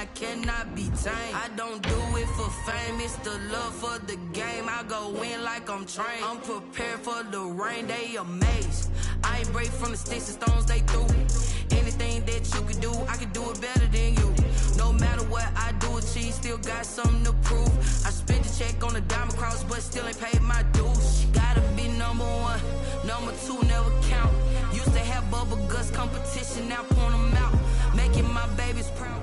I cannot be tamed. I don't do it for fame, it's the love for the game. I go in like I'm trained. I'm prepared for the rain, they amazed. I ain't break from the sticks and stones they threw. Anything that you can do, I can do it better than you. No matter what I do, achieve, still got something to prove. I spent the check on the diamond cross, but still ain't paid my dues. Gotta be number one, number two never count. Used to have bubble guts competition, now point them out. Making my babies proud.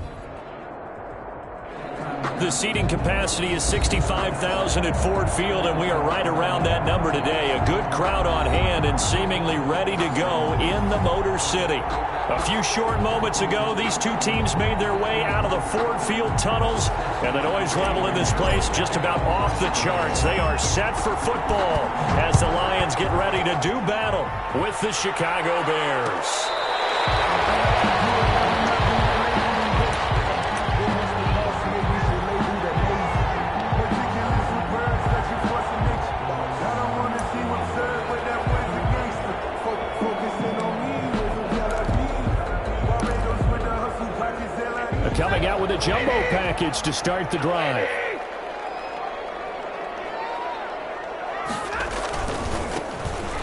The seating capacity is 65,000 at Ford Field, and we are right around that number today. A good crowd on hand and seemingly ready to go in the Motor City. A few short moments ago, these two teams made their way out of the Ford Field tunnels, and the noise level in this place just about off the charts. They are set for football as the Lions get ready to do battle with the Chicago Bears. Coming out with a jumbo package to start the drive.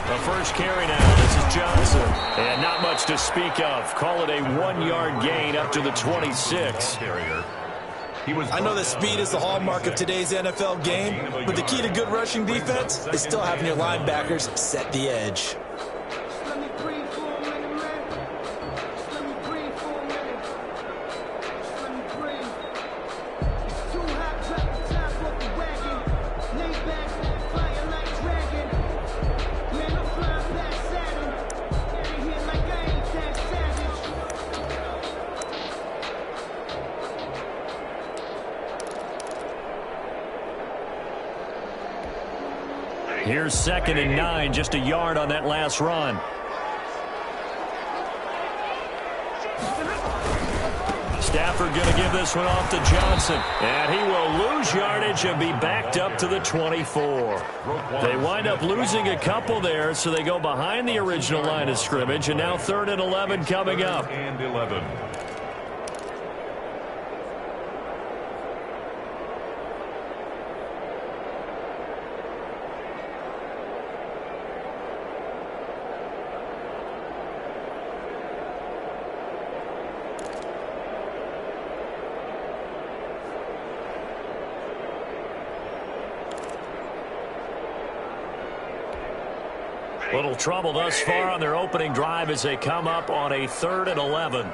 The first carry now. This is Johnson. And not much to speak of. Call it a 1-yard gain up to the 26. I know that speed is the hallmark of today's NFL game, but the key to good rushing defense is still having your linebackers set the edge. Here's 2nd and 9, just a yard on that last run. Stafford going to give this one off to Johnson. And he will lose yardage and be backed up to the 24. They wind up losing a couple there, so they go behind the original line of scrimmage. And now 3rd and 11 coming up. And 11. Little trouble thus far on their opening drive as they come up on a 3rd and 11.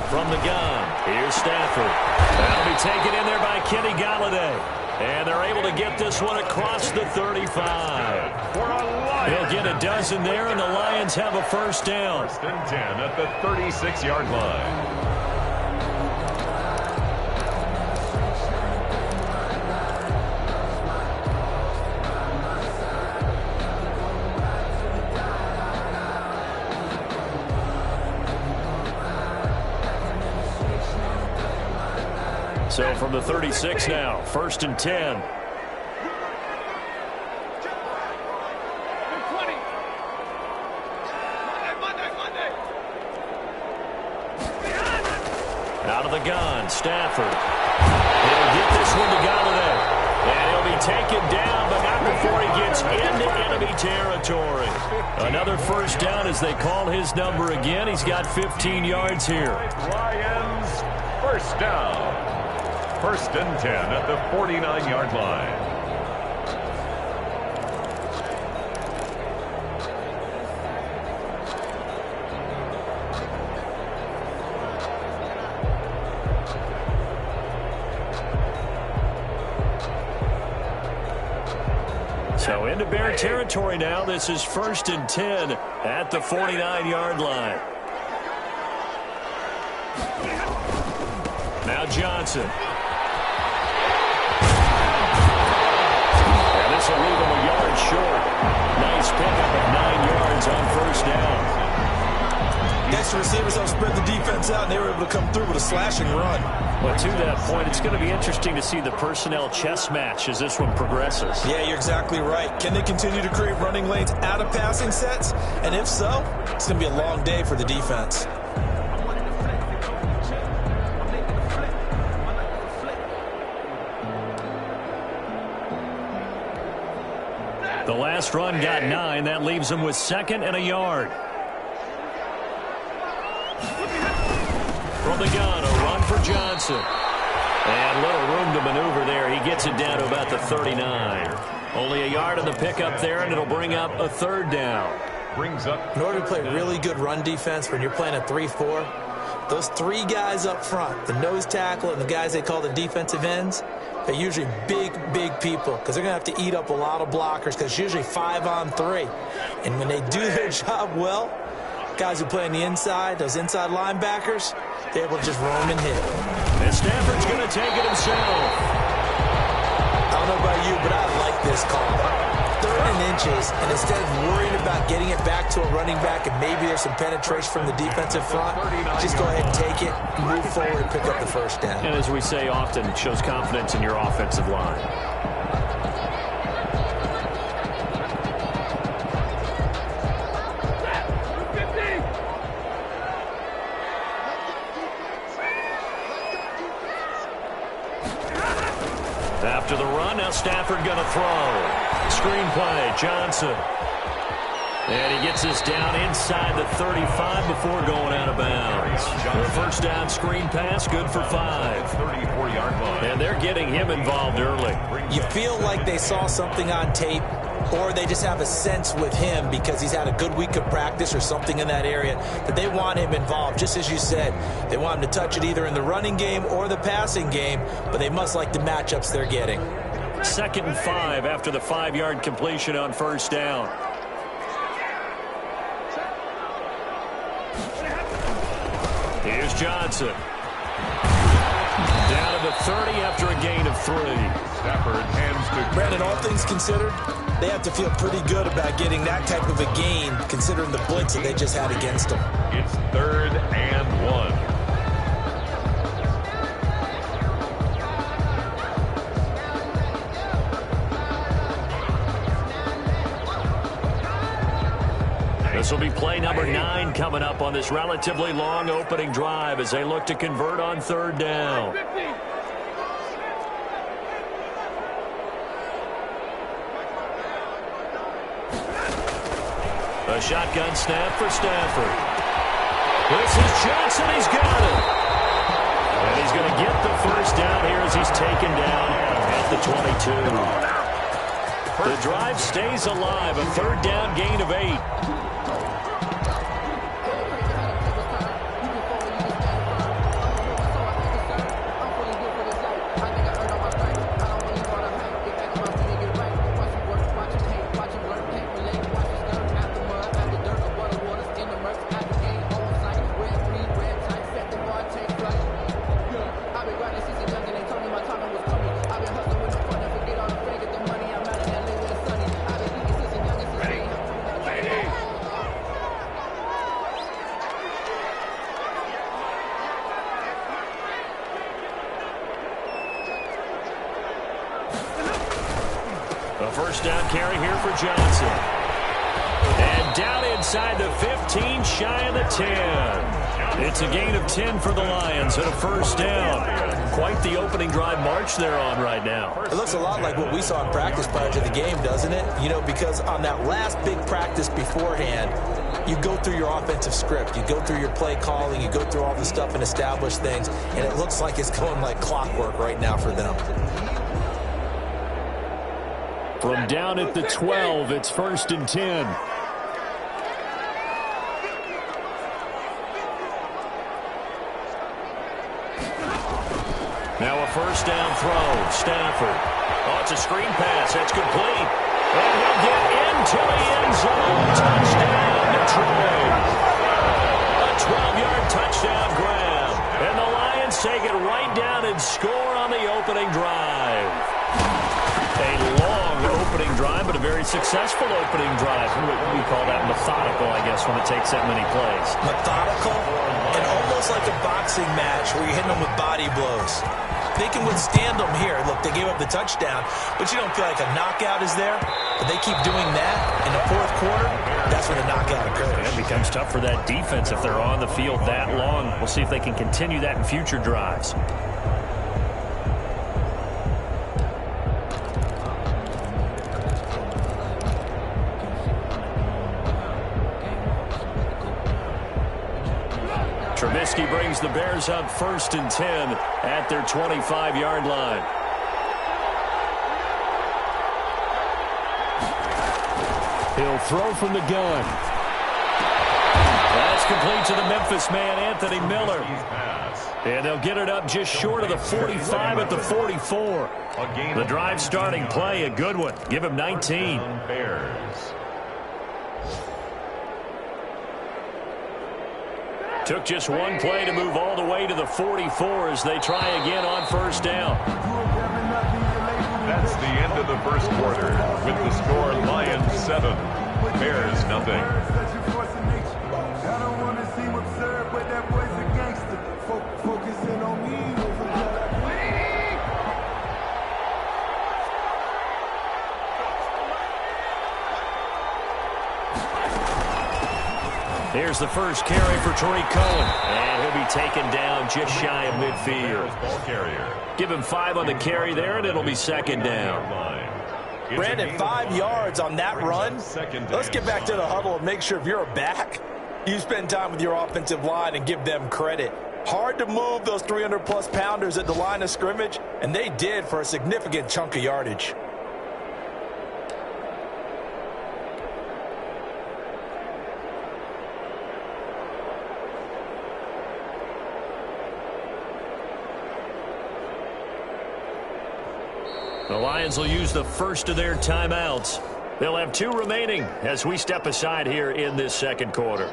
From the gun, here's Stafford. That'll be taken in there by Kenny Golladay. And they're able to get this one across the 35. They'll get a dozen there, and the Lions have a first down. 1st and 10 at the 36-yard line. So from the 36 now, 1st and 10. Out of the gun, Stafford. He'll get this one to Golladay. And he'll be taken down, but not before he gets into enemy territory. Another first down as they call his number again. He's got 15 yards here. Lions, first down. 1st and 10 at the 49-yard line. So into Bear territory now. This is 1st and 10 at the 49-yard line. Now Johnson. This will leave him a yard short. Nice pickup of 9 yards on 1st down. Next, receivers help spread the defense out, and they were able to come through with a slashing run. Well, to that point, it's going to be interesting to see the personnel chess match as this one progresses. Yeah, you're exactly right. Can they continue to create running lanes out of passing sets? And if so, it's going to be a long day for the defense. The last run got 9. That leaves him with 2nd and a yard. From the gun, a run for Johnson. And little room to maneuver there. He gets it down to about the 39. Only a yard on the pickup there, and it'll bring up a 3rd down. In order to play really good run defense when you're playing a 3-4, those 3 guys up front, the nose tackle and the guys they call the defensive ends, they're usually big people because they're going to have to eat up a lot of blockers because it's usually 5-on-3. And when they do their job well, guys who play on the inside, those inside linebackers, they're able to just roam and hit. And Stafford's going to take it himself. I don't know about you, but I like this call. 3rd and inches, and instead of worrying about getting it back to a running back and maybe there's some penetration from the defensive front, just go ahead and take it, move forward, and pick up the 1st down. And as we say often, it shows confidence in your offensive line. After the run, now Stafford going to throw. Screen play, Johnson. And he gets this down inside the 35 before going out of bounds. For a 1st down screen pass, good for 5. 34-yard line. And they're getting him involved early. You feel like they saw something on tape, or they just have a sense with him because he's had a good week of practice or something in that area that they want him involved. Just as you said, they want him to touch it either in the running game or the passing game, but they must like the matchups they're getting. 2nd and 5 after the 5-yard completion on 1st down. Here's Johnson. Down to the 30 after a gain of 3. Stafford hands to Brandon, all things considered, they have to feel pretty good about getting that type of a gain considering the blitz that they just had against them. It's 3rd and 1. This will be play number 9 coming up on this relatively long opening drive as they look to convert on 3rd down. A shotgun snap for Stafford. This is Johnson. He's got it. And he's going to get the 1st down here as he's taken down at the 22. The drive stays alive. A 3rd down gain of 8. A 1st down carry here for Johnson. And down inside the 15, shy of the 10. It's a gain of 10 for the Lions and a 1st down. Quite the opening drive march they're on right now. It looks a lot like what we saw in practice prior to the game, doesn't it? You know, because on that last big practice beforehand, you go through your offensive script. You go through your play calling. You go through all the stuff and establish things. And it looks like it's going like clockwork right now for them. From down at the 12, it's 1st and 10. Now a 1st down throw. Stafford. Oh, it's a screen pass. That's complete. And he'll get into the end zone. Touchdown, Detroit. A 12-yard touchdown grab. And the Lions take it right down and score on the opening drive. A long opening drive, but a very successful opening drive. We call that methodical, I guess, success when it takes that many plays. Methodical and almost like a boxing match where you're hitting them with body blows. They can withstand them here. Look, they gave up the touchdown, but you don't feel like a knockout is there. But they keep doing that in the fourth quarter, that's when the knockout occurs. It becomes tough for that defense if they're on the field that long. We'll see if they can continue that in future drives. Trubisky brings the Bears up 1st and 10 at their 25-yard line. He'll throw from the gun. That's complete to the Memphis man, Anthony Miller. And they'll get it up just short of the 45 at the 44. The drive starting play, a good one. Give him 19. Took just one play to move all the way to the 44 as they try again on 1st down. That's the end of the first quarter with the score Lions 7, Bears nothing. Here's the first carry for Tariq Cohen. And he'll be taken down just shy of midfield. Give him 5 on the carry there, and it'll be 2nd down. Brandon, 5 yards on that run. Let's get back to the huddle and make sure if you're a back, you spend time with your offensive line and give them credit. Hard to move those 300-plus pounders at the line of scrimmage, and they did for a significant chunk of yardage. The Lions will use the first of their timeouts. They'll have 2 remaining as we step aside here in this second quarter.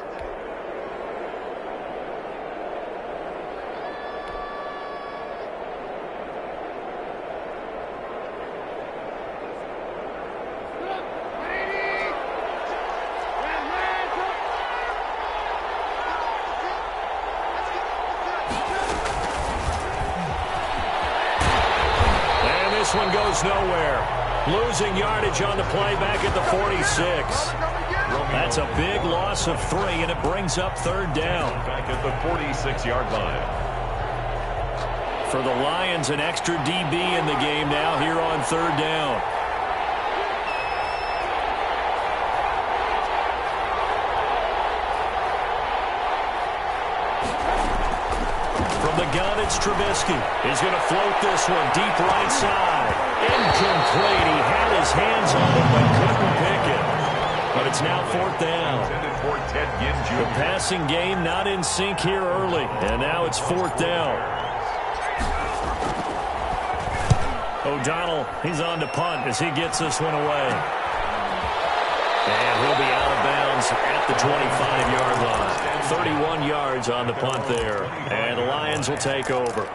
This one goes nowhere. Losing yardage on the play back at the 46. That's a big loss of 3, and it brings up 3rd down. Back at the 46-yard line. For the Lions, an extra DB in the game now here on 3rd down. From the gun, it's Trubisky. He's going to float this one deep right side. Incomplete. He had his hands on it but couldn't pick it. But it's now 4th down. The passing game not in sync here early. And now it's 4th down. O'Donnell, he's on to punt as he gets this one away. And he'll be out of bounds at the 25-yard line. 31 yards on the punt there. And the Lions will take over.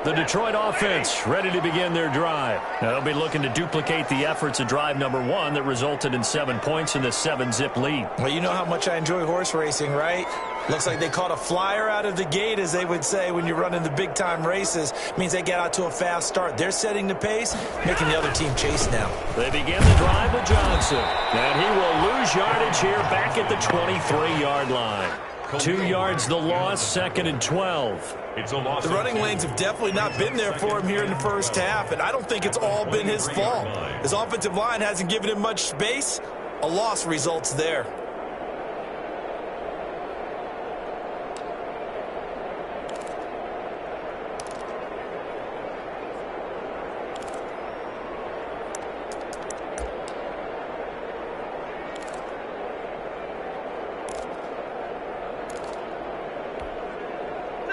The Detroit offense ready to begin their drive. Now they'll be looking to duplicate the efforts of drive number 1 that resulted in 7 points in the 7-zip lead. Well, you know how much I enjoy horse racing, right? Looks like they caught a flyer out of the gate, as they would say when you're running the big-time races. Means they get out to a fast start. They're setting the pace, making the other team chase now. They begin the drive with Johnson. And he will lose yardage here back at the 23-yard line. 2 yards the loss, 2nd and 12. The running lanes have definitely not been there for him here in the first half, and I don't think it's all been his fault. His offensive line hasn't given him much space. A loss results there.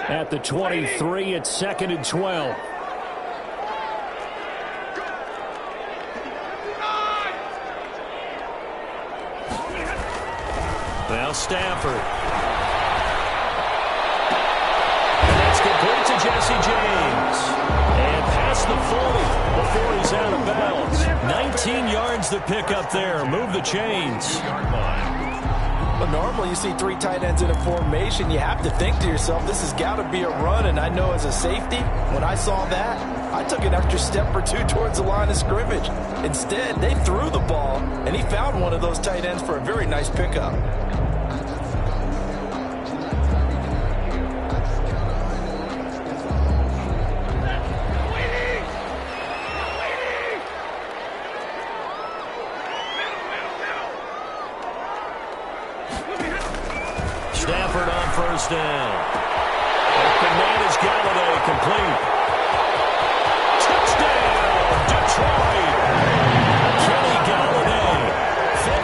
At the 23, it's 2nd and 12. Now Stafford. And that's complete to Jesse James. 19 yards to pick up there. Move the chains. Well, normally you see 3 tight ends in a formation. You have to think to yourself, this has got to be a run. And I know as a safety, when I saw that, I took an extra step or 2 towards the line of scrimmage. Instead, they threw the ball, and he found one of those tight ends for a very nice pickup. Stafford on first down. Open man is Galladay, complete. Touchdown, Detroit. Kenny Galladay,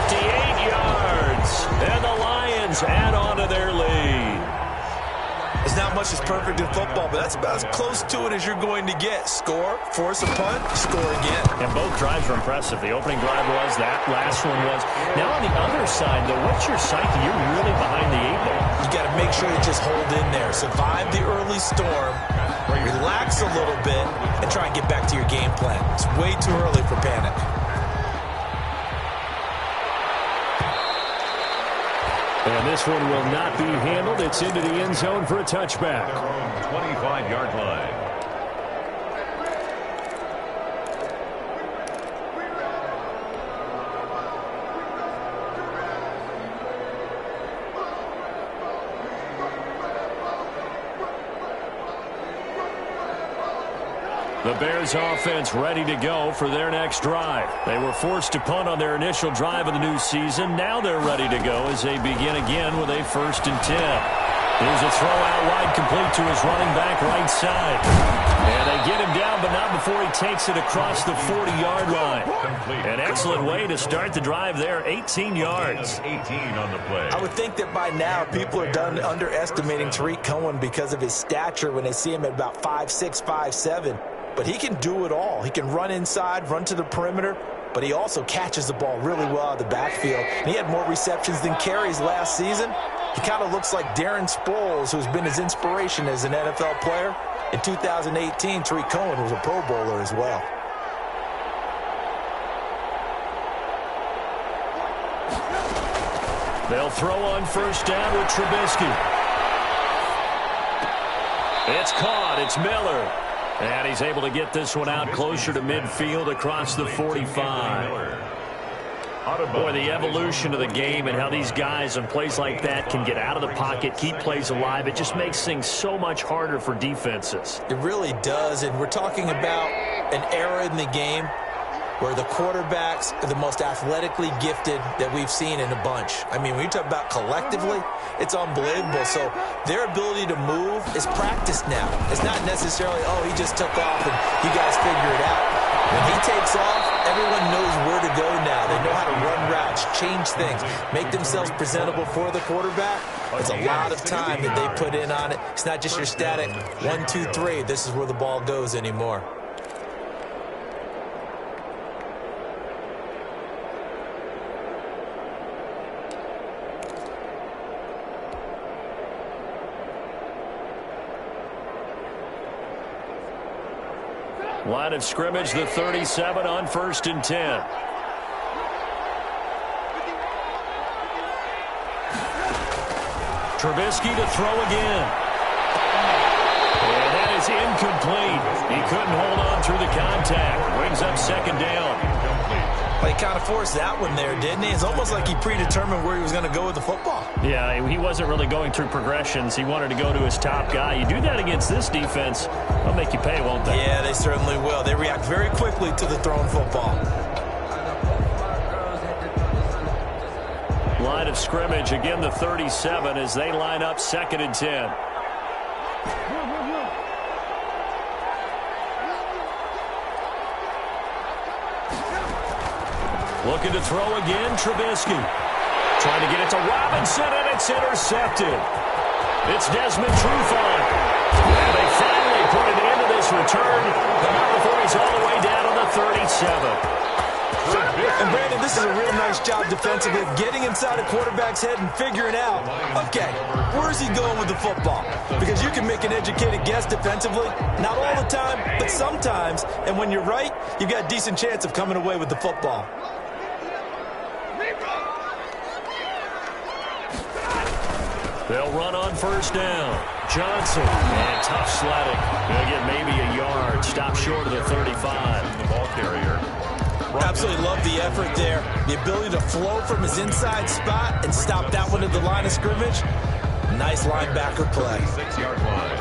58 yards. And the Lions add on to their lead. There's not much that's perfect in football, but that's about as close to it as you're going to get. Score, force a punt, score again. And both drives were impressive. The opening drive was, that last one was. Now on the other side, though, what's your psyche? You're really behind the 8 ball. You got to make sure you just hold in there. Survive the early storm, relax a little bit, and try and get back to your game plan. It's way too early for panic. And this one will not be handled. It's into the end zone for a touchback. 25-yard line. The Bears offense ready to go for their next drive. They were forced to punt on their initial drive of the new season. Now they're ready to go as they begin again with a 1st and 10. Here's a throw out wide, complete to his running back right side. And they get him down, but not before he takes it across the 40-yard line. An excellent way to start the drive there, 18 yards. 18 on the play. I would think that by now people are done underestimating Tariq Cohen because of his stature when they see him at about 5'6", 5'7". But he can do it all. He can run inside, run to the perimeter, but he also catches the ball really well out of the backfield. And he had more receptions than carries last season. He kind of looks like Darren Sproles, who's been his inspiration as an NFL player. In 2018, Tariq Cohen was a Pro Bowler as well. They'll throw on first down with Trubisky. It's caught. It's Miller. And he's able to get this one out closer to midfield across the 45. Boy, the evolution of the game and how these guys on plays like that can get out of the pocket, keep plays alive, it just makes things so much harder for defenses. It really does, and we're talking about an era in the game where the quarterbacks are the most athletically gifted that we've seen in a bunch. I mean, when you talk about collectively, it's unbelievable. So their ability to move is practiced now. It's not necessarily, oh, he just took off and you guys figure it out. When he takes off, everyone knows where to go now. They know how to run routes, change things, make themselves presentable for the quarterback. It's a lot of time that they put in on it. It's not just your static 1, 2, 3. This is where the ball goes anymore. Line of scrimmage, the 37 on 1st and 10. Trubisky to throw again. And that is incomplete. He couldn't hold on through the contact. Brings up 2nd down. Well, he kind of forced that one there, didn't he? It's almost like he predetermined where he was going to go with the football. Yeah, he wasn't really going through progressions. He wanted to go to his top guy. You do that against this defense, they'll make you pay, won't they? Yeah, they certainly will. They react very quickly to the thrown football. Line of scrimmage, again the 37 as they line up 2nd and 10. Looking to throw again, Trubisky. Trying to get it to Robinson, and it's intercepted. It's Desmond Trufant. And they finally put an end to this return, but not before he's all the way down on the 37. And Brandon, this is a real nice job defensively of getting inside a quarterback's head and figuring out, okay, where's he going with the football? Because you can make an educated guess defensively, not all the time, but sometimes, and when you're right, you've got a decent chance of coming away with the football. They'll run on first down. Johnson, and tough sledding. They'll get maybe a yard. Stop short of the 35. The ball carrier. Absolutely love the effort there. The ability to flow from his inside spot and stop that one at the line of scrimmage. Nice linebacker play. 6-yard line.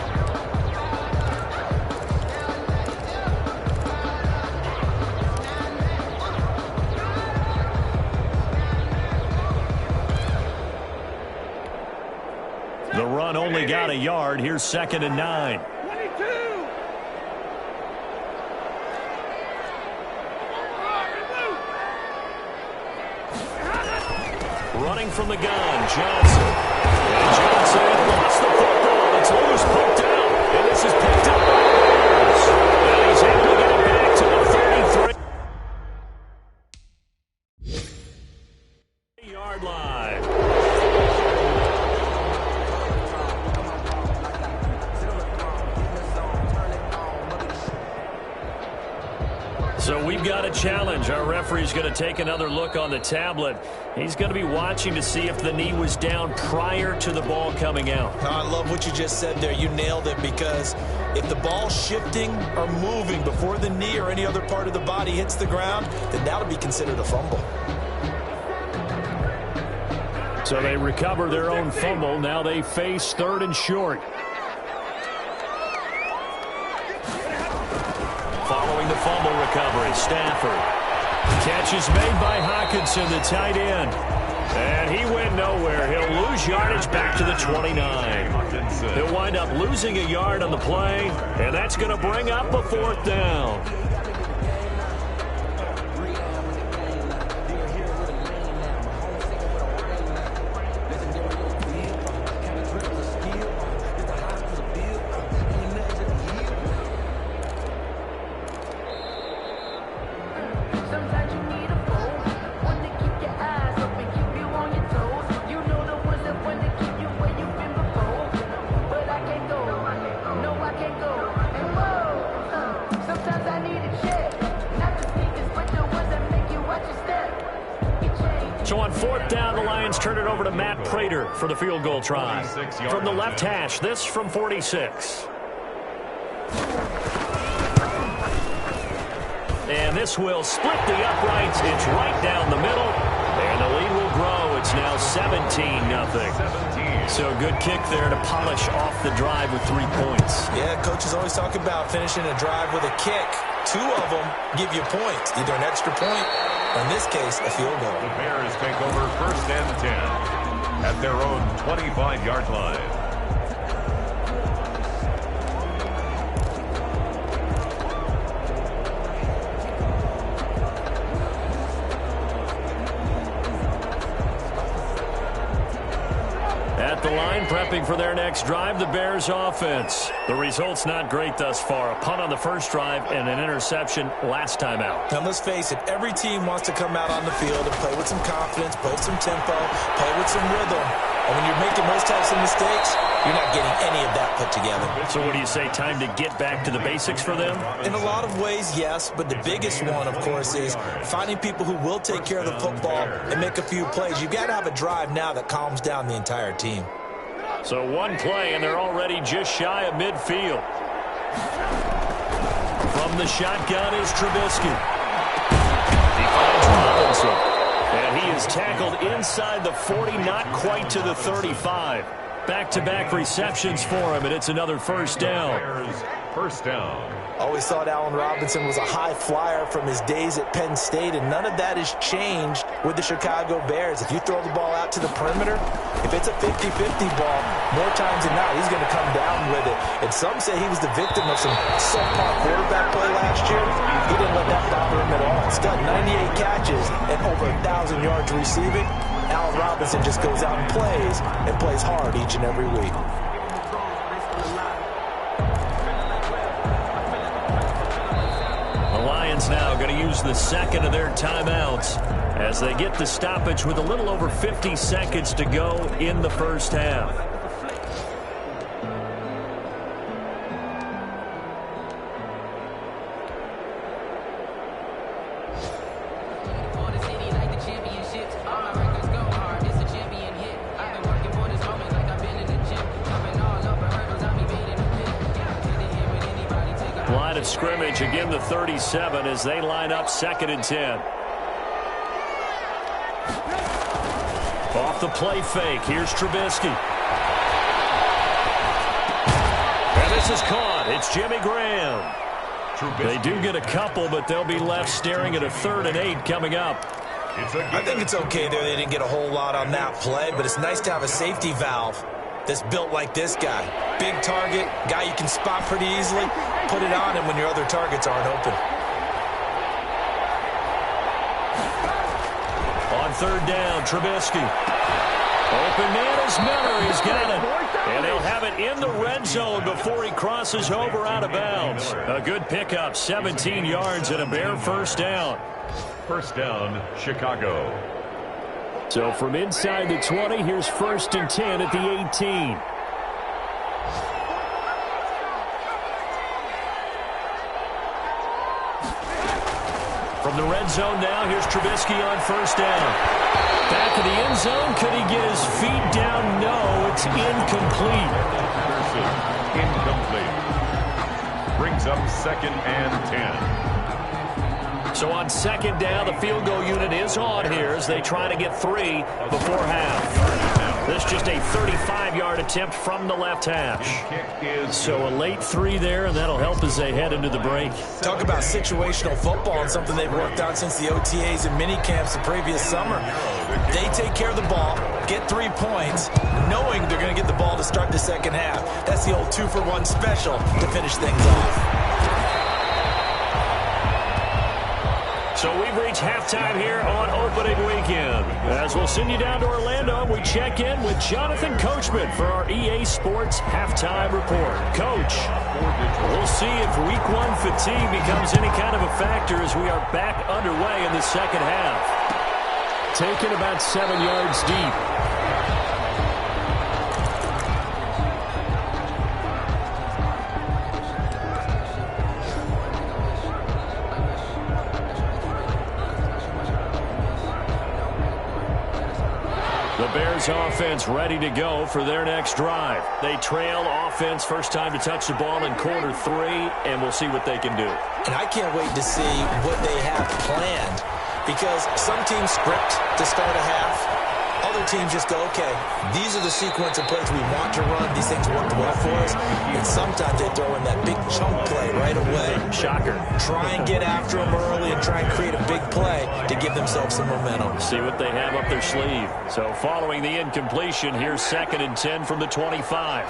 The run only got a yard. Here's 2nd and 9. Running from the gun, Johnson. And Johnson lost the football. It's loose, poked out. And this is picked up by the Bears. And he's able to get it back to the 33-yard line. So we've got a challenge. Our referee's going to take another look on the tablet. He's going to be watching to see if the knee was down prior to the ball coming out. I love what you just said there. You nailed it, because if the ball's shifting or moving before the knee or any other part of the body hits the ground, then that'll be considered a fumble. So they recover their own fumble. Now they face 3rd and short. Following the fumble recovery, Stafford. Catch is made by Hockenson, the tight end. And he went nowhere. He'll lose yardage back to the 29. He'll wind up losing a yard on the play, and that's going to bring up a 4th down. So on 4th down, the Lions turn it over to Matt Prater for the field goal try. From the left hash, this from 46. And this will split the uprights. It's right down the middle. And the lead will grow. It's now 17-0. So good kick there to polish off the drive with 3 points. Yeah, coaches always talk about finishing a drive with a kick. 2 of them give you points, either an extra point, or in this case, a field goal. The Bears take over 1st and 10 at their own 25-yard line. At the line, prepping for their next drive, the Bears offense. The result's not great thus far. A punt on the first drive and an interception last time out. Now, let's face it, every team wants to come out on the field and play with some confidence, play with some tempo, play with some rhythm. And when you're making those types of mistakes, you're not getting any of that put together. So what do you say, time to get back to the basics for them? In a lot of ways, yes, but the biggest one, of course, is finding people who will take care of the football and make a few plays. You've got to have a drive now that calms down the entire team. So one play, and they're already just shy of midfield. From the shotgun is Trubisky. He finds Robinson. And he is tackled inside the 40, not quite to the 35. Back-to-back receptions for him, and it's another 1st down. First down. Always thought Allen Robinson was a high flyer from his days at Penn State, and none of that has changed with the Chicago Bears. If you throw the ball out to the perimeter, if it's a 50-50 ball, more times than not, he's going to come down with it. And some say he was the victim of some subpar quarterback play last year. He didn't let that bother him at all. He's got 98 catches and over 1,000 yards receiving. Allen Robinson just goes out and plays hard each and every week. The Lions now going to use the second of their timeouts as they get the stoppage with a little over 50 seconds to go in the first half. scrimmage. Again, the 37 as they line up 2nd and 10. Off the play fake. Here's Trubisky. And this is caught. It's Jimmy Graham. They do get a couple, but they'll be left staring at a 3rd and 8 coming up. I think it's okay there. They didn't get a whole lot on that play, but it's nice to have a safety valve that's built like this guy. Big target, guy you can spot pretty easily. Put it on him when your other targets aren't open. On 3rd down, Trubisky. Open man is Miller. He's got it. And he'll have it in the red zone before he crosses over out of bounds. A good pickup, 17 yards and a bare 1st down. 1st down, Chicago. So from inside the 20, here's 1st and 10 at the 18. From the red zone now, here's Trubisky on 1st down. Back of the end zone. Could he get his feet down? No, it's incomplete. Incomplete. Brings up 2nd and 10. So on 2nd down, the field goal unit is on here as they try to get 3 before half. This just a 35-yard attempt from the left hash. So a late 3 there, and that'll help as they head into the break. Talk about situational football and something they've worked on since the OTAs and mini camps the previous summer. They take care of the ball, get 3 points, knowing they're going to get the ball to start the 2nd half. That's the old 2-for-1 special to finish things off. So we've reached halftime here on opening weekend. As we'll send you down to Orlando, we check in with Jonathan Coachman for our EA Sports Halftime Report. Coach, we'll see if Week 1 fatigue becomes any kind of a factor as we are back underway in the 2nd half. Taken about 7 yards deep. Bears offense ready to go for their next drive. They trail offense, first time to touch the ball in quarter 3, and we'll see what they can do. And I can't wait to see what they have planned, because some teams script to start a half. Other teams just go, okay, these are the sequence of plays we want to run. These things work well for us. And sometimes they throw in that big chunk play right away. Shocker. Try and get after them early and try and create a big play to give themselves some momentum. See what they have up their sleeve. So following the incompletion, here's 2nd and 10 from the 25.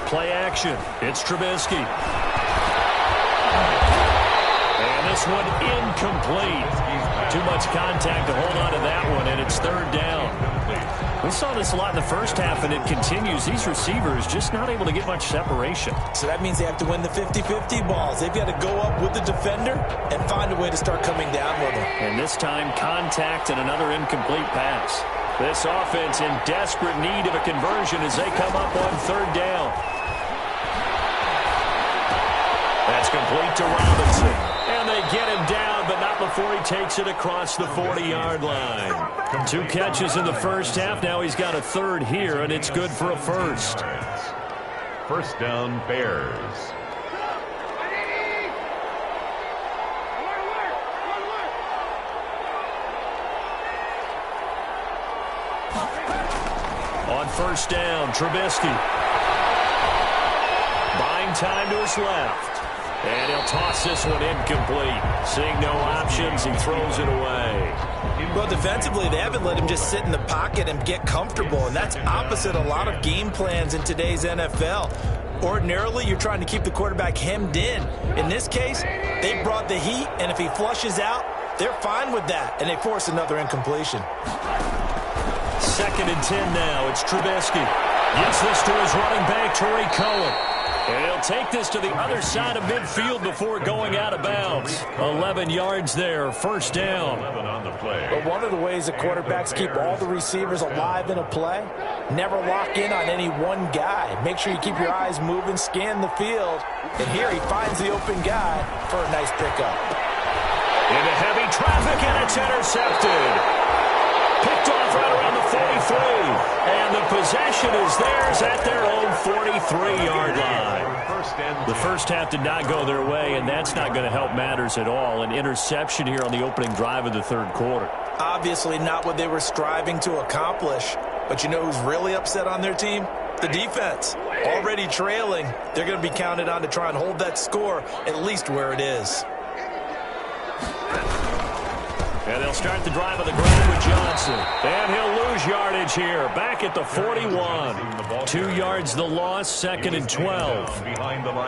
Play action. It's Trubisky. And this one incomplete. Too much contact to hold on to that one, and it's 3rd down. We saw this a lot in the first half, and it continues. These receivers just not able to get much separation. So that means they have to win the 50-50 balls. They've got to go up with the defender and find a way to start coming down with them. And this time, contact and another incomplete pass. This offense in desperate need of a conversion as they come up on 3rd down. That's complete to Robinson. And they get him down, but not before he takes it across the 40-yard line. 2 catches in the first half. Now he's got a 3rd here, and it's good for a 1st. 1st down, Bears. On 1st down, Trubisky. Buying time to his left. And he'll toss this one incomplete. Seeing no options, he throws it away. Well, defensively, they haven't let him just sit in the pocket and get comfortable, and that's opposite a lot of game plans in today's NFL. Ordinarily, you're trying to keep the quarterback hemmed in. In this case, they brought the heat, and if he flushes out, they're fine with that, and they force another incompletion. 2nd and 10 now. It's Trubisky. Gets this to his running back, Tariq Cohen. And he'll take this to the other side of midfield before going out of bounds. 11 yards there, 1st down. But one of the ways the quarterbacks keep all the receivers alive in a play, never lock in on any one guy. Make sure you keep your eyes moving, scan the field. And here he finds the open guy for a nice pickup. Into heavy traffic, and it's intercepted. Picked off right around the 43. And the possession is theirs at their own 43-yard line. The first half did not go their way, and that's not going to help matters at all. An interception here on the opening drive of the third quarter. Obviously not what they were striving to accomplish. But you know who's really upset on their team? The defense. Already trailing, they're going to be counted on to try and hold that score at least where it is. And they'll start the drive on the ground with Johnson. And he'll lose yardage here. Back at the 41. 2 yards the loss, 2nd and 12.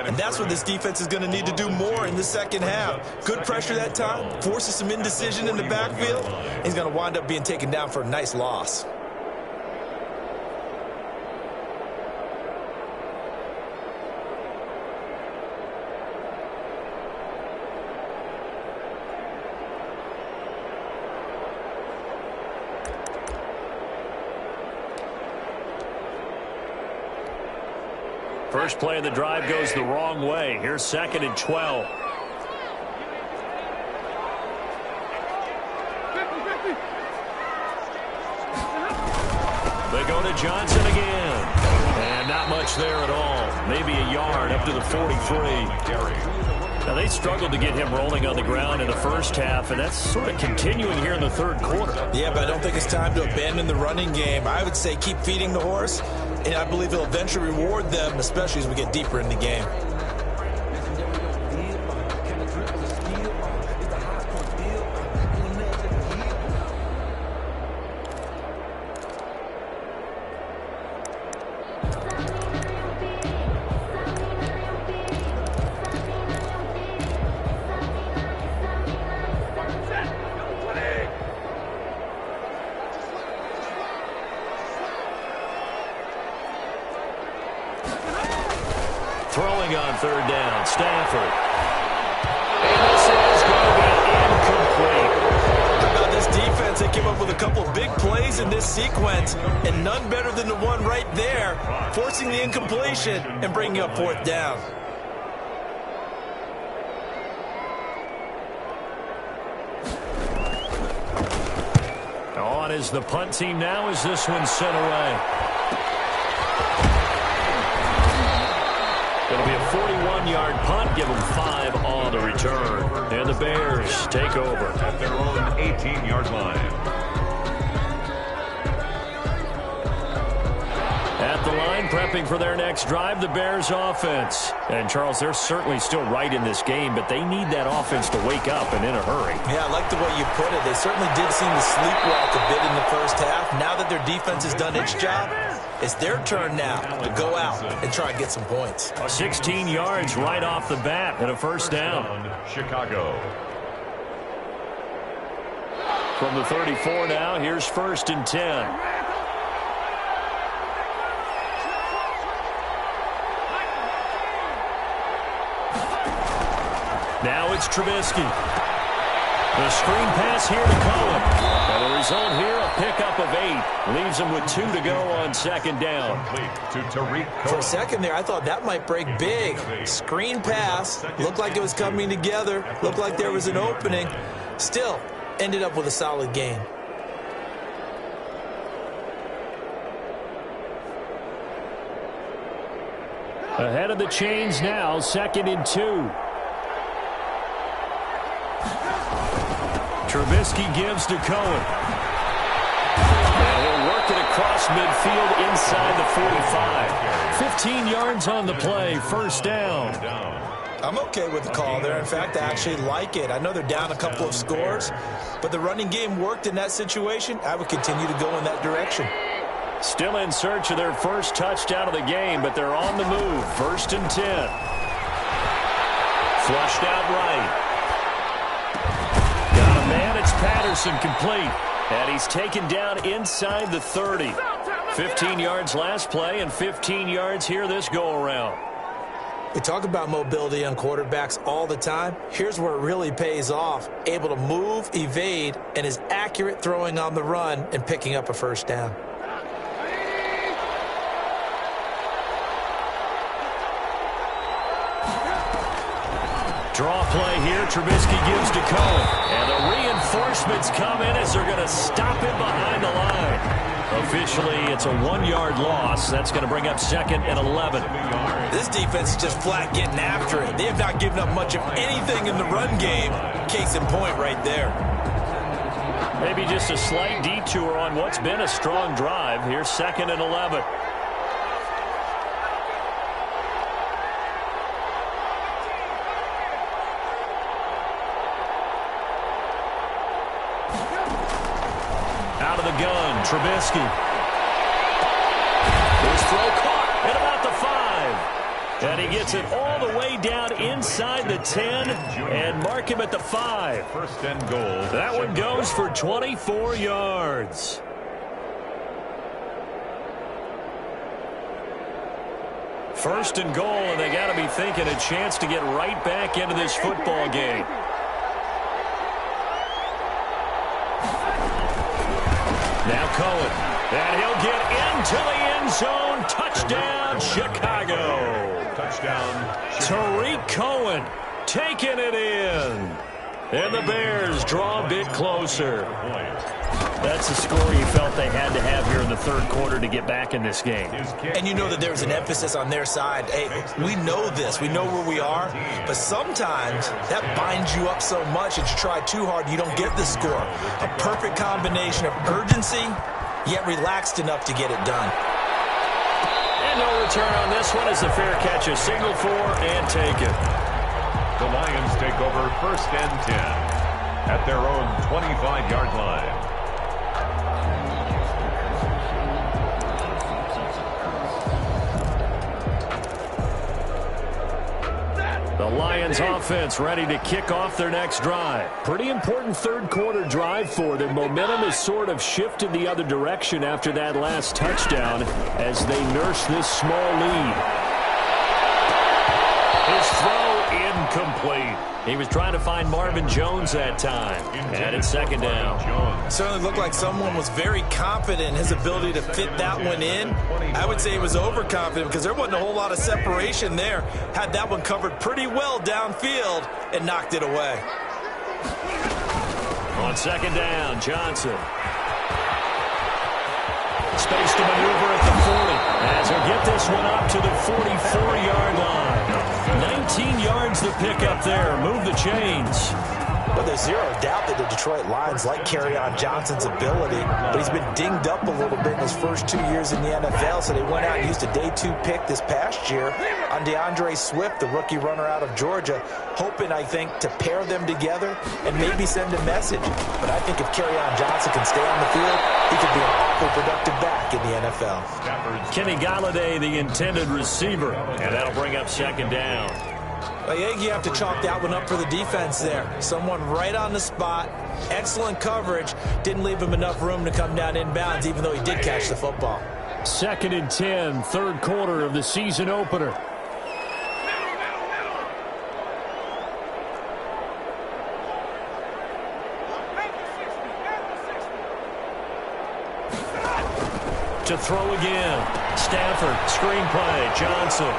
And that's what this defense is going to need to do more in the second half. Good pressure that time, forces some indecision in the backfield. He's going to wind up being taken down for a nice loss. First play of the drive goes the wrong way. Here's 2nd and 12. They go to Johnson again. And not much there at all. Maybe a yard up to the 43. Now, they struggled to get him rolling on the ground in the first half, and that's sort of continuing here in the third quarter. Yeah, but I don't think it's time to abandon the running game. I would say keep feeding the horse, and I believe it'll eventually reward them, especially as we get deeper in the game. Throwing on third down, Stafford. And this is going to be incomplete. How about this defense? They came up with a couple of big plays in this sequence, and none better than the one right there, forcing the incompletion and bringing up fourth down. On is the punt team now as this one's sent away. It'll be a 41-yard punt. Give them 5 on the return. And the Bears take over at their own 18-yard line. At the line, prepping for their next drive, the Bears offense. And, Charles, they're certainly still right in this game, but they need that offense to wake up and in a hurry. Yeah, I like the way you put it. They certainly did seem to sleepwalk a bit in the first half. Now that their defense has done its job, it's their turn now to go out and try and get some points. 16 yards right off the bat and a first down. Chicago. From the 34 now, here's 1st and 10. Now it's Trubisky. The screen pass here to Cohen. And the result here, a pickup of 8. Leaves him with 2 to go on 2nd down. For a second there, I thought that might break big. Screen pass. Looked like it was coming together. Looked like there was an opening. Still, ended up with a solid gain. Ahead of the chains now, 2nd and 2. Trubisky gives to Cohen. And he'll work it across midfield inside the 45. 15 yards on the play, first down. I'm okay with the call there. In fact, I actually like it. I know they're down a couple of scores, but the running game worked in that situation. I would continue to go in that direction. Still in search of their first touchdown of the game, but they're on the move. 1st and 10. Flushed out right. Patterson complete, and he's taken down inside the 30. 15 yards last play and 15 yards here this go-around. We talk about mobility on quarterbacks all the time. Here's where it really pays off. Able to move, evade, and is accurate throwing on the run and picking up a first down. Draw play here. Trubisky gives to Cohen. And the reinforcements come in as they're going to stop him behind the line. Officially, it's a 1-yard loss. That's going to bring up 2nd and 11. This defense is just flat getting after it. They have not given up much of anything in the run game. Case in point right there. Maybe just a slight detour on what's been a strong drive. Here's 2nd and 11. Out of the gun, Trubisky. His throw caught at about the 5. And he gets it all the way down inside the 10 and mark him at the 5. 1st and goal. That one goes for 24 yards. First and goal, and they got to be thinking a chance to get right back into this football game. Now Cohen, and he'll get into the end zone. Touchdown, Chicago. Touchdown. Tariq Cohen taking it in. And the Bears draw a bit closer. That's the score you felt they had to have here in the 3rd quarter to get back in this game. And you know that there's an emphasis on their side. Hey, we know this. We know where we are. But sometimes that binds you up so much that you try too hard, you don't get the score. A perfect combination of urgency, yet relaxed enough to get it done. And no return on this one as the fair catch is signaled for and taken. The Lions take over 1st and 10 at their own 25-yard line. The Lions offense ready to kick off their next drive. Pretty important 3rd quarter drive for them. Momentum has sort of shifted the other direction after that last touchdown as they nurse this small lead. His throw incomplete. He was trying to find Marvin Jones that time. And it's 2nd down. Certainly looked like someone was very confident in his ability to fit that one in. I would say he was overconfident because there wasn't a whole lot of separation there. Had that one covered pretty well downfield and knocked it away. On 2nd down, Johnson. Space to maneuver at the 40 as he'll get this one up to the 44-yard line. 19 yards to pick up there. Move the chains. Well, there's zero doubt that the Detroit Lions like Kerryon Johnson's ability, but he's been dinged up a little bit in his first 2 years in the NFL, so they went out and used a day 2 pick this past year on DeAndre Swift, the rookie runner out of Georgia, hoping, I think, to pair them together and maybe send a message. But I think if Kerryon Johnson can stay on the field, he could be an awfully productive back in the NFL. Kenny Golladay, the intended receiver, and that'll bring up 2nd down. I think you have to chalk that one up for the defense there. Someone right on the spot, excellent coverage, didn't leave him enough room to come down inbounds, even though he did catch the football. 2nd and 10, 3rd quarter of the season opener. To throw again. Stafford, screenplay, Johnson.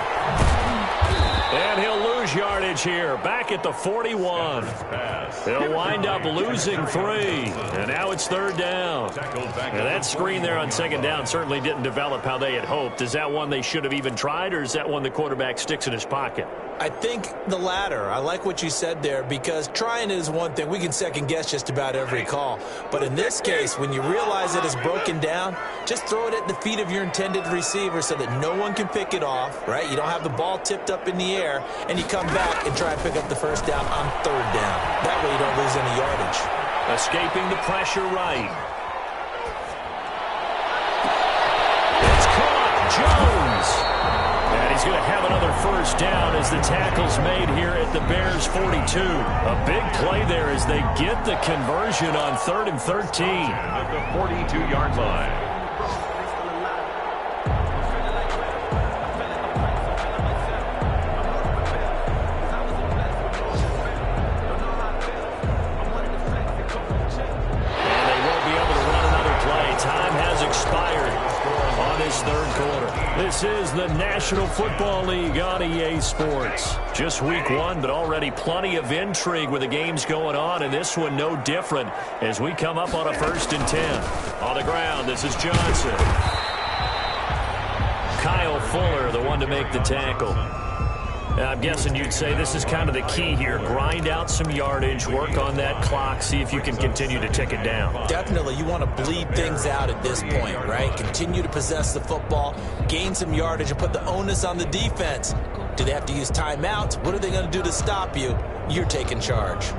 And he'll lose yardage here, back at the 41. They'll wind up losing 3, and now it's 3rd down. And that screen there on 2nd down certainly didn't develop how they had hoped. Is that one they should have even tried, or is that one the quarterback sticks in his pocket? I think the latter. I like what you said there, because trying is one thing. We can second guess just about every call. But in this case, when you realize it is broken down, just throw it at the feet of your intended receiver so that no one can pick it off, right? You don't have the ball tipped up in the air, and you come back and try and pick up the 1st down on 3rd down. That way you don't lose any yardage. Escaping the pressure right. It's caught. Jones. And he's going to have another 1st down as the tackle's made here at the Bears 42. A big play there as they get the conversion on 3rd and 13. At the 42-yard line. This is the National Football League on EA Sports. Just week one, but already plenty of intrigue with the games going on, and this one no different as we come up on a 1st and 10. On the ground, this is Johnson. Kyle Fuller, the one to make the tackle. I'm guessing you'd say this is kind of the key here. Grind out some yardage, work on that clock, see if you can continue to tick it down. Definitely. You want to bleed things out at this point, right? Continue to possess the football, gain some yardage, and put the onus on the defense. Do they have to use timeouts? What are they going to do to stop you? You're taking charge.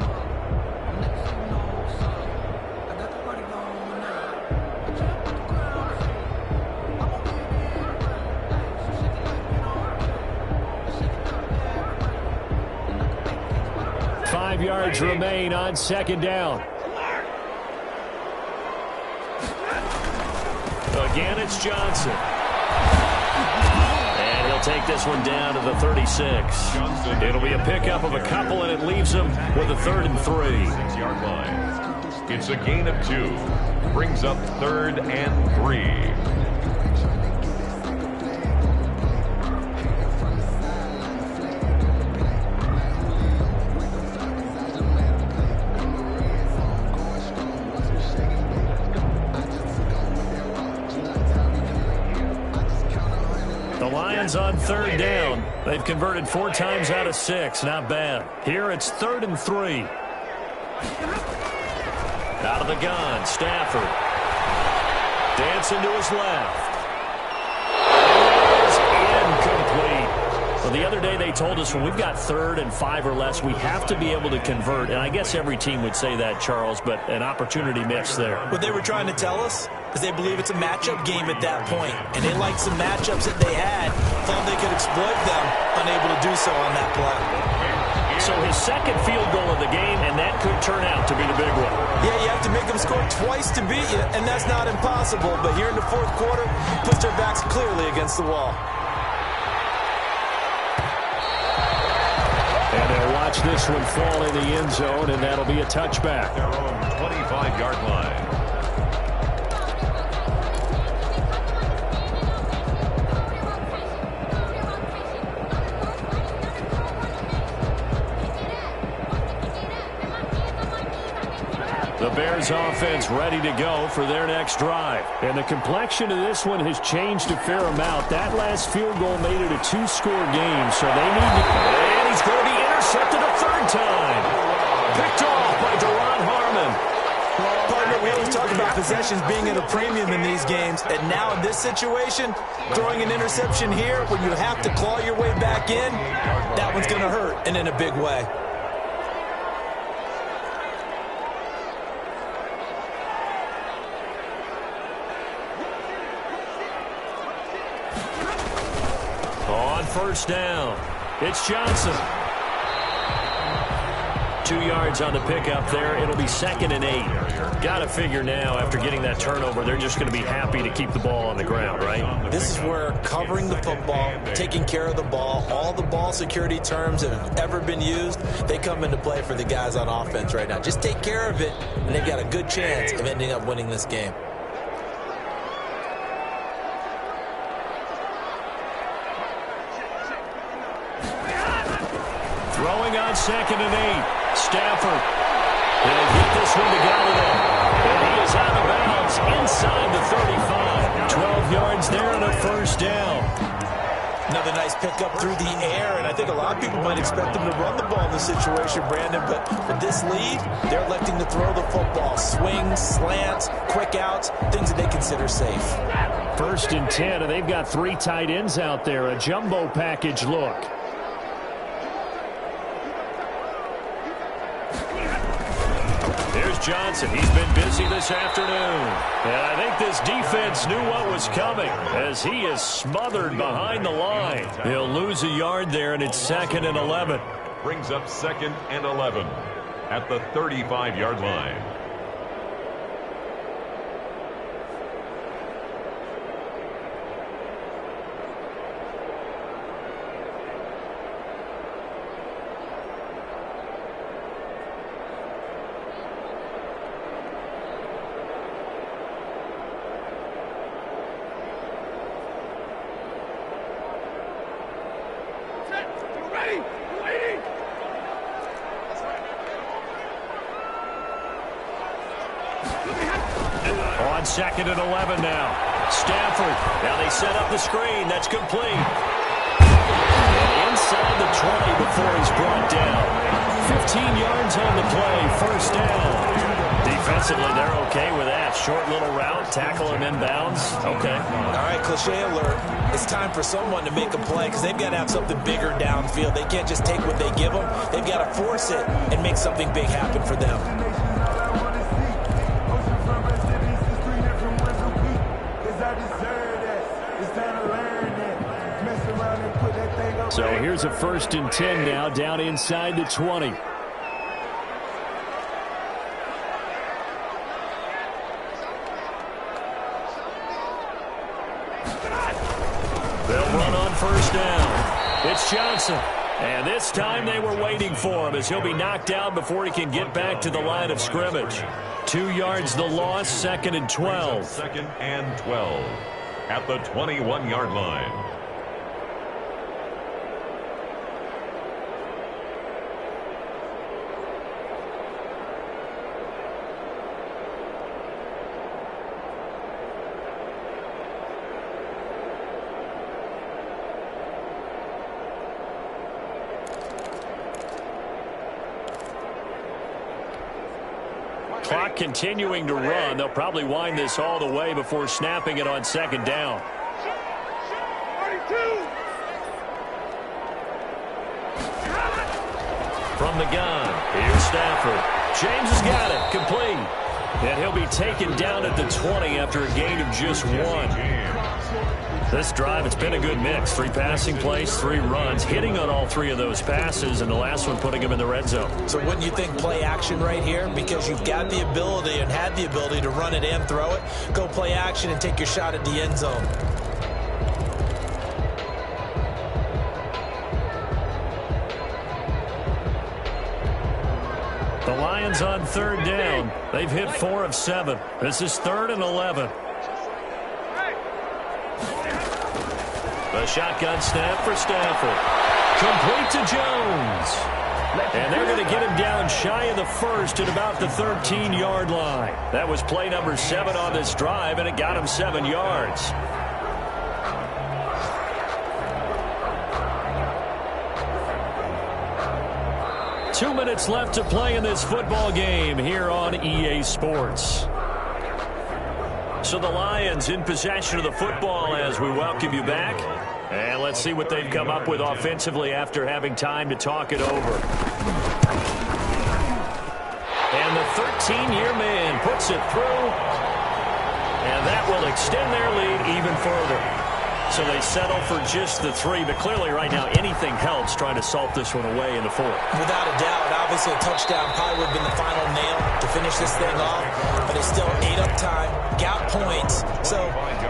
Yards remain on 2nd down. Again, it's Johnson. And he'll take this one down to the 36. It'll be a pickup of a couple, and it leaves him with a 3rd and 3. 6-yard line. It's a gain of 2. Brings up 3rd and 3. On 3rd down. They've converted 4 times out of 6. Not bad. Here it's 3rd and 3. Out of the gun, Stafford. Dancing to his left. It is incomplete. Well, the other day they told us when we've got 3rd and 5 or less, we have to be able to convert. And I guess every team would say that, Charles, but an opportunity missed there. What they were trying to tell us? Because they believe it's a matchup game at that point. And they liked some matchups that they had. Thought they could exploit them. Unable to do so on that play. So his 2nd field goal of the game, and that could turn out to be the big one. Yeah, you have to make them score twice to beat you, and that's not impossible. But here in the 4th quarter, puts their backs clearly against the wall. And they'll watch this one fall in the end zone, and that'll be a touchback. Their own 25-yard line. The Bears offense ready to go for their next drive. And the complexion of this one has changed a fair amount. That last field goal made it a 2-score game, so they need to... And he's going to be intercepted a 3rd time. Picked off by Duron Harmon. Partner, we always talk about possessions being at a premium in these games. And now in this situation, throwing an interception here when you have to claw your way back in, that one's going to hurt, and in a big way. On 1st down, it's Johnson. 2 yards on the pickup there. It'll be 2nd and 8. Got to figure now, after getting that turnover, they're just going to be happy to keep the ball on the ground, right? This is where covering the football, taking care of the ball, all the ball security terms that have ever been used, they come into play for the guys on offense right now. Just take care of it, and they've got a good chance of ending up winning this game. Throwing on 2nd and 8. Stafford. He'll get this one to Galladay. And he is out of bounds inside the 35. 12 yards there and a 1st down. Another nice pickup through the air, and I think a lot of people might expect them to run the ball in this situation, Brandon, but with this lead, they're electing to throw the football. Swings, slants, quick outs, things that they consider safe. 1st and 10, and they've got 3 tight ends out there. A jumbo package look. There's Johnson. He's been busy this afternoon. And I think this defense knew what was coming as he is smothered behind the line. He'll lose a yard there, and it's 2nd and 11. Brings up 2nd and 11 at the 35-yard line. On 2nd and 11 now. Stafford. Now they set up the screen. That's complete. And inside the 20 before he's brought down. 15 yards on the play. First down. Defensively, they're okay with that. Short little route, tackle him inbounds. Okay. All right, cliche alert. It's time for someone to make a play because they've got to have something bigger downfield. They can't just take what they give them. They've got to force it and make something big happen for them. So here's a 1st and 10 now, down inside the 20. They'll run on 1st down. It's Johnson. And this time they were waiting for him as he'll be knocked down before he can get back to the line of scrimmage. 2 yards the loss, 2nd and 12. 2nd and 12 at the 21-yard line. Clock continuing to run. They'll probably wind this all the way before snapping it on 2nd down. From the gun, here's Stafford. James has got it, complete. And he'll be taken down at the 20 after a gain of just 1. This drive, it's been a good mix. 3 passing plays, 3 runs, hitting on all 3 of those passes, and the last one putting him in the red zone. So wouldn't you think play action right here? Because you've got the ability and had the ability to run it and throw it. Go play action and take your shot at the end zone. The Lions on 3rd down. They've hit 4 of 7. This is 3rd and 11. The shotgun snap for Stafford. Complete to Jones. And they're going to get him down shy of the 1st at about the 13-yard line. That was play number 7 on this drive, and it got him 7 yards. Two minutes left to play in this football game here on EA Sports. So the Lions in possession of the football as we welcome you back. And let's see what they've come up with offensively after having time to talk it over. And the 13-year man puts it through. And that will extend their lead even further. So they settle for just the 3, but clearly right now anything helps trying to salt this one away in the 4th. Without a doubt, obviously a touchdown probably would have been the final nail to finish this thing off, but it's still ate up time, got points. So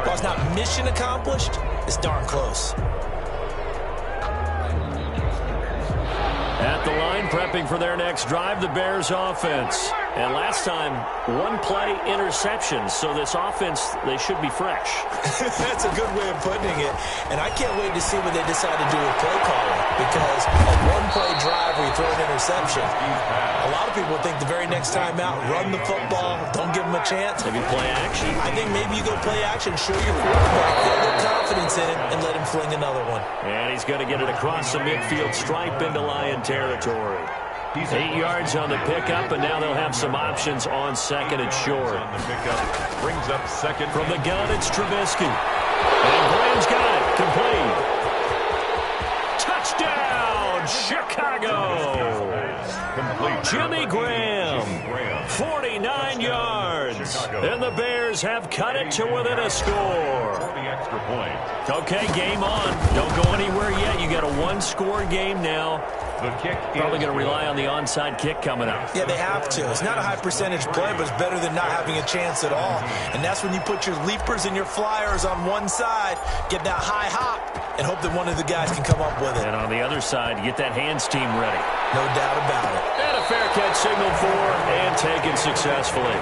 while it's not mission accomplished, it's darn close. At the line, prepping for their next drive, the Bears offense. And last time, 1-play interception. So this offense, they should be fresh. That's a good way of putting it. And I can't wait to see what they decide to do with play calling. Because a 1-play drive where you throw an interception, a lot of people think the very next time out, run the football, don't give them a chance. Maybe play action. I think maybe you go play action, show your quarterback, get a little confidence in it, and let him fling another one. And he's going to get it across the midfield stripe into Lion territory. 8 yards on the pickup, and now they'll have some options on 2nd and short. On the pickup, brings up 2nd. From the gun, it's Trubisky. And Graham's got it. Complete. Touchdown, Chicago. Complete. Jimmy Graham, 49 yards. And the Bears have cut it to within a score. For the extra point. Okay, game on. Don't go anywhere yet. You got a 1-score game now. The kick Probably going to rely on the onside kick coming up. Yeah, they have to. It's not a high percentage play, but it's better than not having a chance at all. And that's when you put your leapers and your flyers on one side, get that high hop, and hope that one of the guys can come up with it. And on the other side, get that hands team ready. No doubt about it. And a fair catch signal for and taken successfully.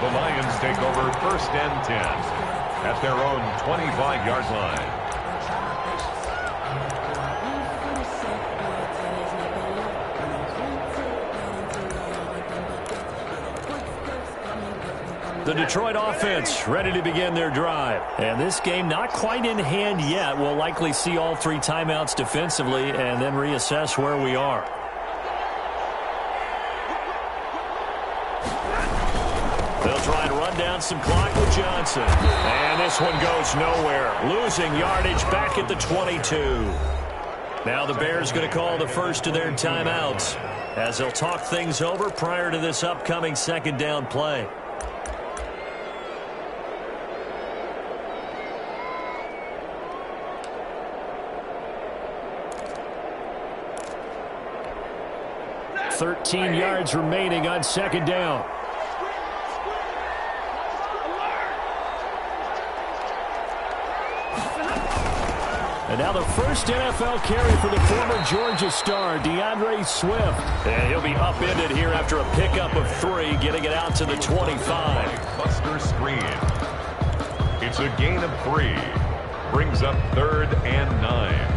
The Lions take over 1st and 10 at their own 25-yard line. The Detroit offense ready to begin their drive. And this game not quite in hand yet. We'll likely see all 3 timeouts defensively and then reassess where we are. They'll try and run down some clock with Johnson. And this one goes nowhere. Losing yardage back at the 22. Now the Bears going to call the first of their timeouts as they'll talk things over prior to this upcoming second down play. $13 yards remaining on second down. And now the first NFL carry for the former Georgia star, DeAndre Swift. And he'll be upended here after a pickup of 3, getting it out to the 25. Buster screen. It's a gain of 3. Brings up 3rd and 9.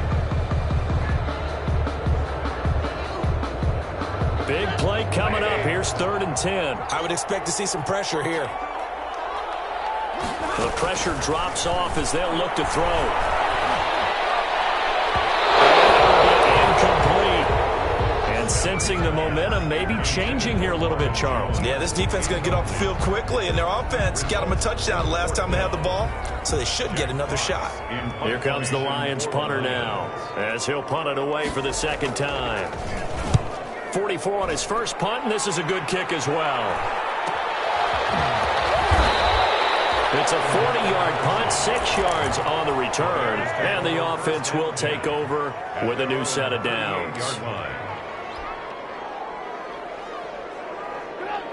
Big play coming up. Here's 3rd and 10. I would expect to see some pressure here. The pressure drops off as they'll look to throw. Sensing the momentum maybe changing here a little bit, Charles. Yeah, this defense is going to get off the field quickly, and their offense got them a touchdown last time they had the ball, so they should get another shot. Here comes the Lions punter now, as he'll punt it away for the second time. 44 on his first punt, and this is a good kick as well. It's a 40-yard punt, 6 yards on the return, and the offense will take over with a new set of downs.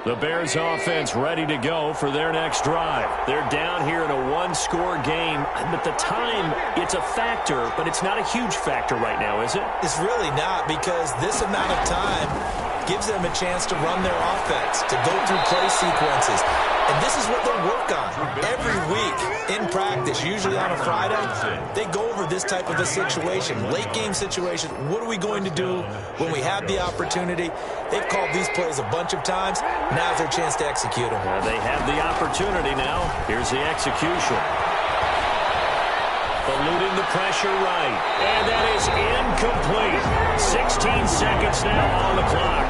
The Bears offense ready to go for their next drive. They're down here in a 1-score game. At the time, it's a factor, but it's not a huge factor right now, is it? It's really not, because this amount of time gives them a chance to run their offense, to go through play sequences. And this is what they work on every week in practice, usually on a Friday. They go over this type of a situation, late game situation. What are we going to do when we have the opportunity? They've called these plays a bunch of times. Now's their chance to execute them. Well, they have the opportunity now. Here's the execution. Eluding the pressure right. And that is incomplete. 16 seconds now on the clock.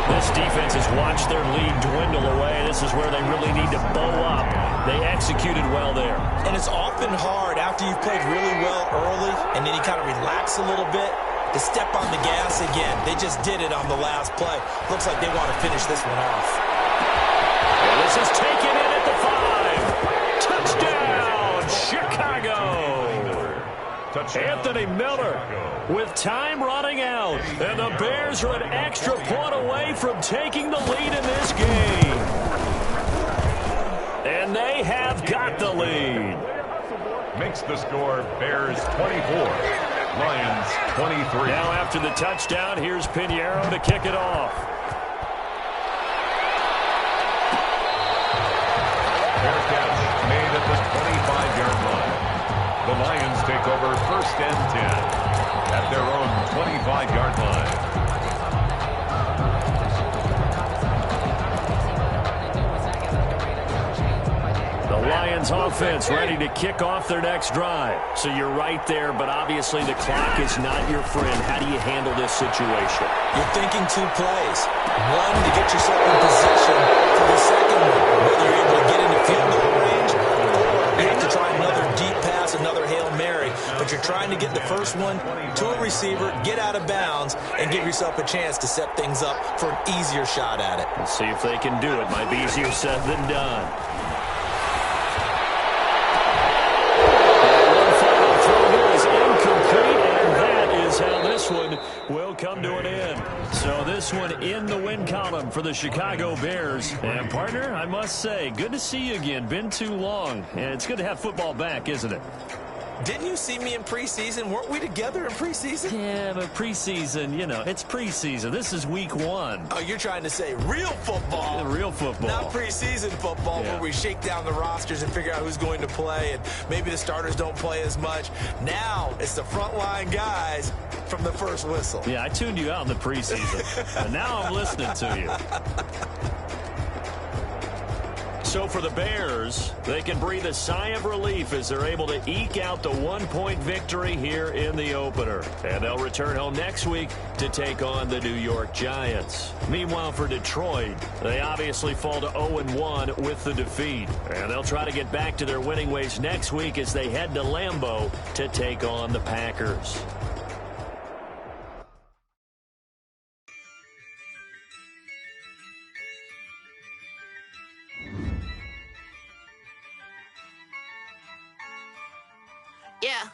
This defense has watched their lead dwindle away. This is where they really need to bow up. They executed well there. And it's often hard after you've played really well early and then you kind of relax a little bit to step on the gas again. They just did it on the last play. Looks like they want to finish this one off. And this is taken in at the 5. Touchdown, Chicago. Anthony Miller with time running out. And the Bears are an extra point away from taking the lead in this game. And they have got the lead. Makes the score Bears 24, Lions 23. Now after the touchdown, here's Pinheiro to kick it off. Fair catch made at the 25-yard line. The Lions take over 1st and 10 at their own 25-yard line. The Lions offense ready to kick off their next drive. So you're right there, but obviously the clock is not your friend. How do you handle this situation? You're thinking 2 plays. One, to get yourself in position for the second one. Whether you're able to get into field goal range, or you have to try another deep pass, another Hail Mary. But you're trying to get the first one to a receiver, get out of bounds, and give yourself a chance to set things up for an easier shot at it. Let's see if they can do it. Might be easier said than done. One will come to an end. So this one in the win column for the Chicago Bears. And partner, I must say, good to see you again. Been too long. And it's good to have football back, isn't it? Didn't you see me in preseason? Weren't we together in preseason? Yeah, but preseason, you know, it's preseason. This is week 1. Oh, you're trying to say real football. Real football. Not preseason football, where we shake down the rosters and figure out who's going to play, and maybe the starters don't play as much. Now it's the frontline guys from the first whistle. Yeah, I tuned you out in the preseason. And now I'm listening to you. So for the Bears, they can breathe a sigh of relief as they're able to eke out the one-point victory here in the opener. And they'll return home next week to take on the New York Giants. Meanwhile, for Detroit, they obviously fall to 0-1 with the defeat. And they'll try to get back to their winning ways next week as they head to Lambeau to take on the Packers. Yeah,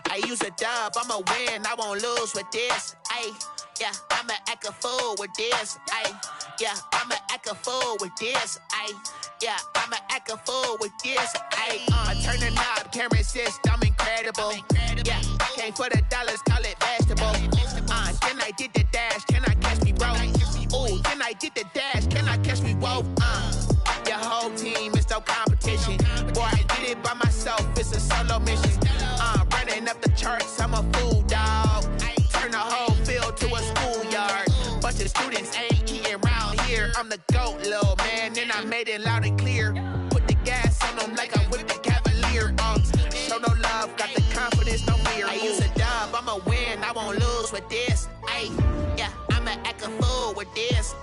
I use a dub, I'ma win, I won't lose with this. Yeah, I'ma act a fool with this. Yeah, I'ma act a fool with this. Yeah, I'ma act a fool with this. I turn the knob, can't resist, I'm incredible. Yeah, came for the dollars, call it vegetable. Then I did the dash, can I catch me, bro? Ooh, then I did the dash, can I catch me, whoa? Your whole team is no competition. Boy, I did it by myself, it's a solo mission. Running up the charts, I'm a fool, dog. Turn the whole field to a schoolyard. Bunch of students ain't eating round here. I'm the GOAT, little man, and I made it loud and clear. Put the gas on them like I'm with the Cavalier. Show no love, got the confidence, no fear. I use a dub, I'ma win, I won't lose with this. Yeah, I'ma act a fool with this.